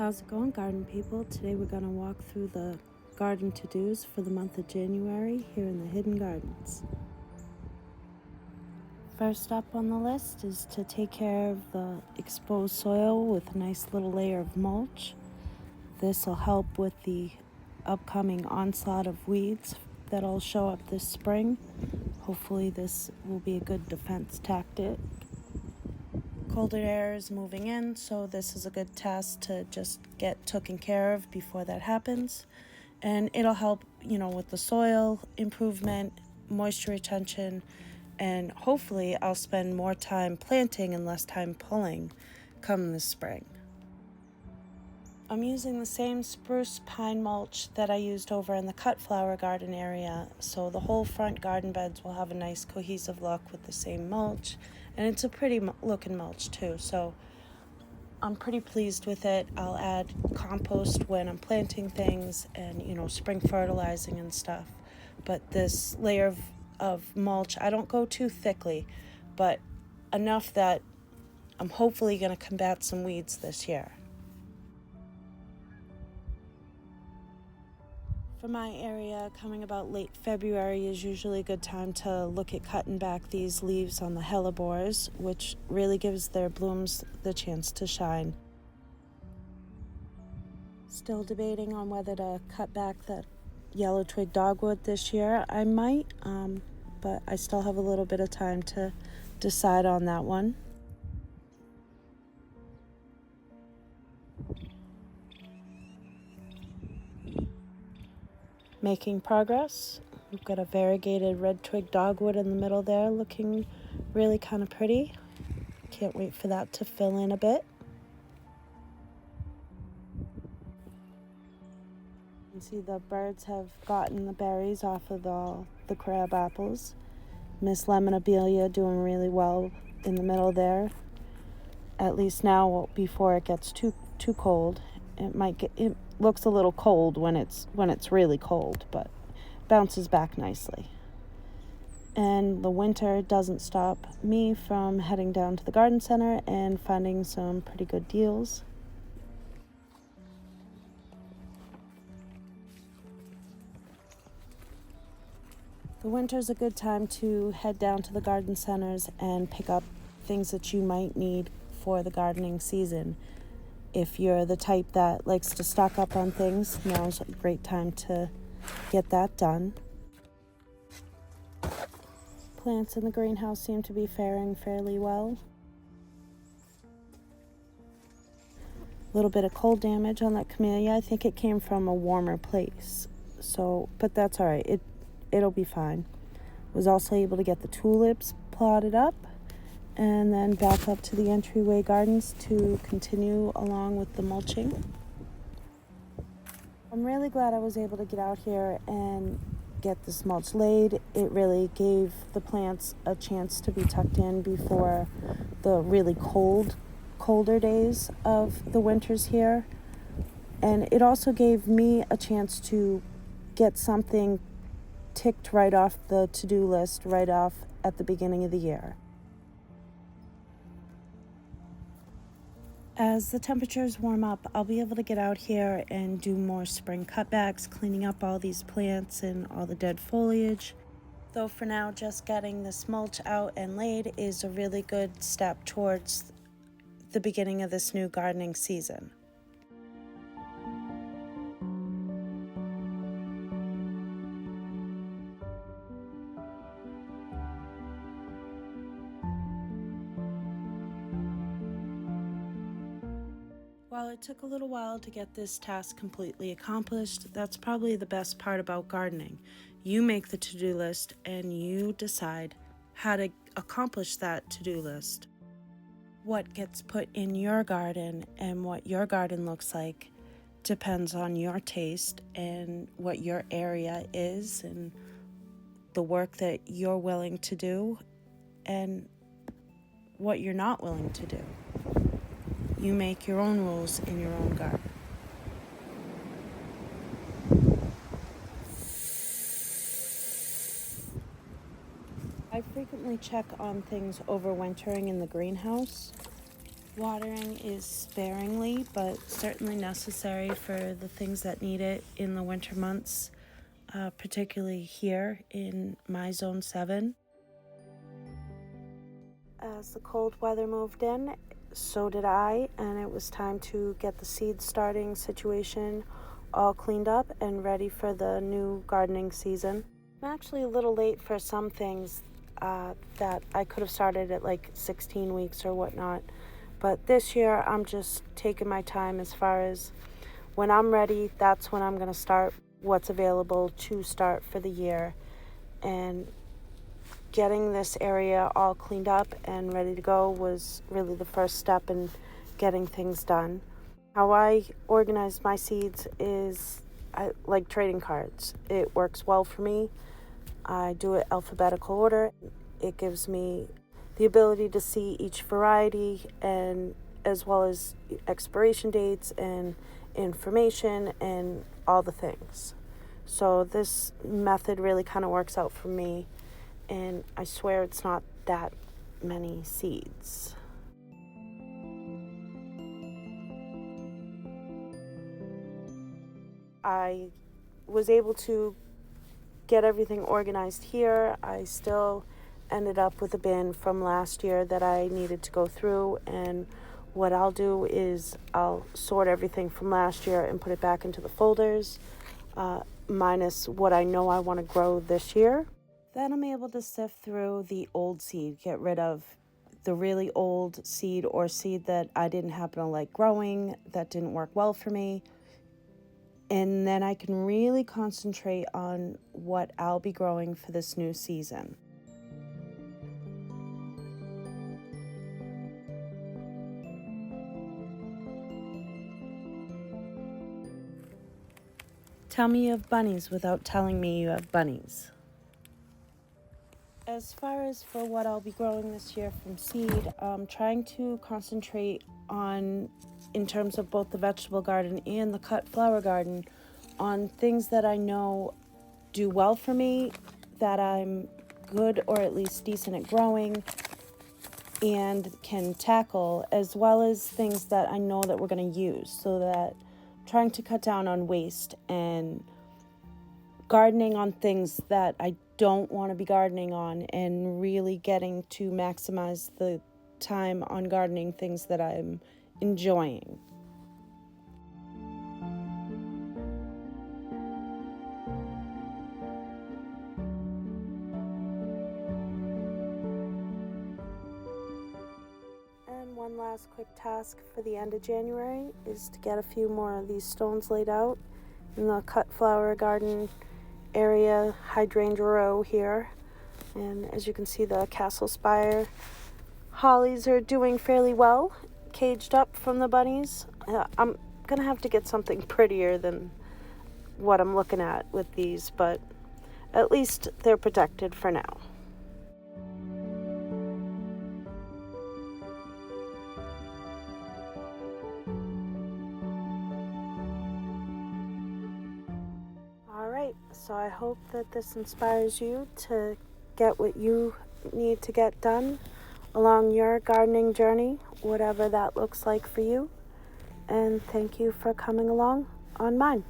How's it going, garden people? Today we're going to walk through the garden to-dos for the month of January here in the Hidden Gardens. First up on the list is to take care of the exposed soil with a nice little layer of mulch. This will help with the upcoming onslaught of weeds that'll show up this spring. Hopefully this will be a good defense tactic. Colder air is moving in, so this is a good task to just get taken care of before that happens. And it'll help, with the soil improvement, moisture retention, and hopefully I'll spend more time planting and less time pulling come this spring. I'm using the same spruce pine mulch that I used over in the cut flower garden area, so the whole front garden beds will have a nice cohesive look with the same mulch, and it's a pretty looking mulch too, so I'm pretty pleased with it. I'll add compost when I'm planting things and spring fertilizing and stuff, but this layer of mulch, I don't go too thickly, but enough that I'm hopefully going to combat some weeds this year. For my area, coming about late February is usually a good time to look at cutting back these leaves on the hellebores, which really gives their blooms the chance to shine. Still debating on whether to cut back that yellow twig dogwood this year. I might, but I still have a little bit of time to decide on that one. Making progress. We've got a variegated red twig dogwood in the middle there, looking really kind of pretty. Can't wait for that to fill in a bit. You can see the birds have gotten the berries off of the crab apples. Miss Lemon Abelia doing really well in the middle there. At least now, before it gets too cold. It looks a little cold when it's really cold, but bounces back nicely. And the winter doesn't stop me from heading down to the garden center and finding some pretty good deals. The winter's a good time to head down to the garden centers and pick up things that you might need for the gardening season. If you're the type that likes to stock up on things, now's a great time to get that done. Plants in the greenhouse seem to be faring fairly well. A little bit of cold damage on that camellia. I think it came from a warmer place. But that's all right. It'll be fine. Was also able to get the tulips plotted up, and then back up to the entryway gardens to continue along with the mulching. I'm really glad I was able to get out here and get this mulch laid. It really gave the plants a chance to be tucked in before the really colder days of the winters here. And it also gave me a chance to get something ticked right off the to-do list right off at the beginning of the year. As the temperatures warm up, I'll be able to get out here and do more spring cutbacks, cleaning up all these plants and all the dead foliage. Though for now, just getting this mulch out and laid is a really good step towards the beginning of this new gardening season. While it took a little while to get this task completely accomplished, that's probably the best part about gardening. You make the to-do list and you decide how to accomplish that to-do list. What gets put in your garden and what your garden looks like depends on your taste and what your area is and the work that you're willing to do and what you're not willing to do. You make your own rules in your own garden. I frequently check on things overwintering in the greenhouse. Watering is sparingly, but certainly necessary for the things that need it in the winter months, particularly here in my Zone 7. As the cold weather moved in, so did I, and it was time to get the seed starting situation all cleaned up and ready for the new gardening season. I'm actually a little late for some things that I could have started at like 16 weeks or whatnot. But this year, I'm just taking my time as far as when I'm ready, that's when I'm going to start what's available to start for the year. And getting this area all cleaned up and ready to go was really the first step in getting things done. How I organize my seeds is like trading cards. It works well for me. I do it alphabetical order. It gives me the ability to see each variety, and as well as expiration dates and information and all the things. So this method really kind of works out for me, and I swear it's not that many seeds. I was able to get everything organized here. I still ended up with a bin from last year that I needed to go through, and what I'll do is I'll sort everything from last year and put it back into the folders, minus what I know I want to grow this year. Then I'm able to sift through the old seed, get rid of the really old seed or seed that I didn't happen to like growing, that didn't work well for me. And then I can really concentrate on what I'll be growing for this new season. Tell me you have bunnies without telling me you have bunnies. As far as for what I'll be growing this year from seed, I'm trying to concentrate on, in terms of both the vegetable garden and the cut flower garden, on things that I know do well for me, that I'm good or at least decent at growing and can tackle, as well as things that I know that we're going to use, so that I'm trying to cut down on waste and gardening on things that I don't want to be gardening on, and really getting to maximize the time on gardening things that I'm enjoying. And one last quick task for the end of January is to get a few more of these stones laid out in the cut flower garden area hydrangea row here. And as you can see, the castle spire hollies are doing fairly well, caged up from the bunnies. I'm gonna have to get something prettier than what I'm looking at with these, but at least they're protected for now. Alright, so I hope that this inspires you to get what you need to get done along your gardening journey, whatever that looks like for you. And thank you for coming along on mine.